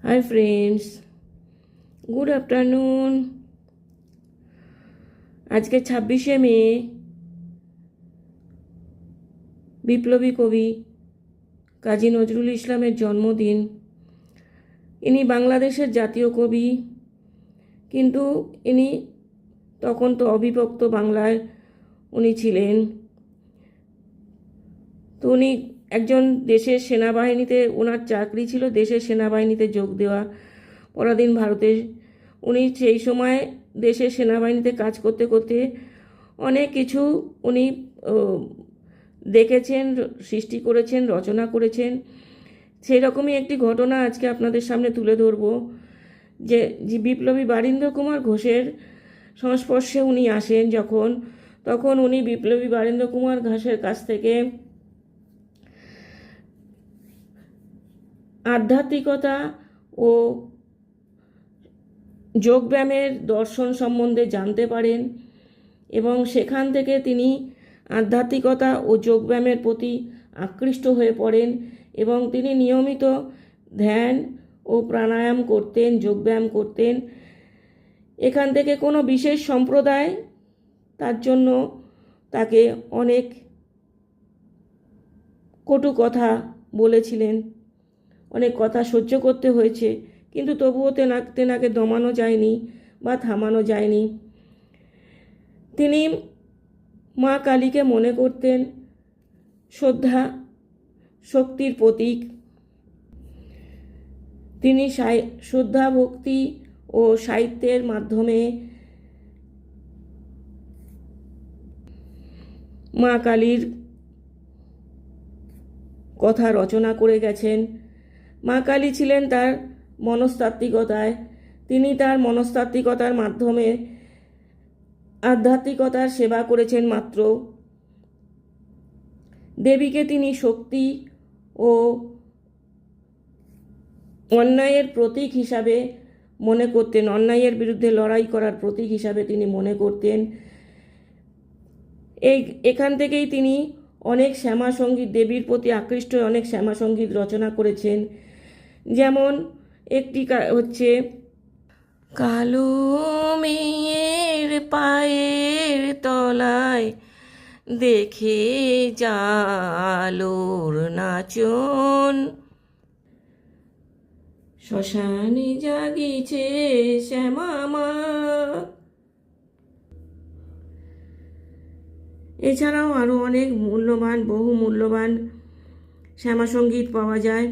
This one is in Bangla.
Hi friends, good afternoon. আজকে 26শে মে, বিপ্লবী কবি কাজী নজরুল ইসলামের জন্মদিন। ইনি বাংলাদেশের জাতীয় কবি, কিন্তু ইনি তখন তো অবিভক্ত বাংলায় উনি ছিলেন। তো উনি একজন দেশের সেনাবাহিনীতে, ওনার চাকরি ছিল দেশের সেনাবাহিনীতে যোগ দেওয়া। পরাধীন ভারতে উনি সেই সময় দেশের সেনাবাহিনীতে কাজ করতে করতে অনেক কিছু উনি দেখেছেন, সৃষ্টি করেছেন, রচনা করেছেন। সেই রকমই একটি ঘটনা আজকে আপনাদের সামনে তুলে ধরব, যে বিপ্লবী বারীন্দ্র কুমার ঘোষের সংস্পর্শে উনি আসেন তখন উনি বিপ্লবী বারীন্দ্র কুমার ঘোষের কাছ থেকে আধ্যাত্মিকতা ও যোগব্যায়ামের দর্শন সম্বন্ধে জানতে পারেন, এবং সেখান থেকে তিনি আধ্যাত্মিকতা ও যোগব্যায়ামের প্রতি আকৃষ্ট হয়ে পড়েন, এবং তিনি নিয়মিত ধ্যান ও প্রাণায়াম করতেন, যোগব্যায়াম করতেন। এখান থেকে কোনো বিশেষ সম্প্রদায় তার জন্য তাকে অনেক কটু কথা বলেছিলেন, অনেক কথা সহ্য করতে হয়েছে, কিন্তু তবুও তেনাকে দমানো যায়নি বা থামানো যায়নি। তিনি মা কালীকে মনে করতেন শ্রদ্ধা শক্তির প্রতীক। তিনি শ্রদ্ধা ভক্তি ও সাহিত্যের মাধ্যমে মা কালীর কথা রচনা করে গেছেন। মা কালী ছিলেন তার মনস্তাত্ত্বিকতায়, তিনি তার মনস্তাত্ত্বিকতার মাধ্যমে আধ্যাত্মিকতার সেবা করেছেন মাত্র। দেবীকে তিনি শক্তি ও অন্যায়ের প্রতীক হিসাবে মনে করতেন, অন্যায়ের বিরুদ্ধে লড়াই করার প্রতীক হিসাবে তিনি মনে করতেন। এখান থেকেই তিনি অনেক শ্যামা সঙ্গীত, দেবীর প্রতি আকৃষ্ট অনেক শ্যামা সঙ্গীত রচনা করেছেন। যেমন একটি হচ্ছে, কালো মেয়ের পায়ের তলায় দেখে জালোর নাচন, শ্মশানে জাগিছে শ্যামা মা। এছাড়াও আরও অনেক বহু মূল্যবান শ্যামা সঙ্গীত পাওয়া যায়।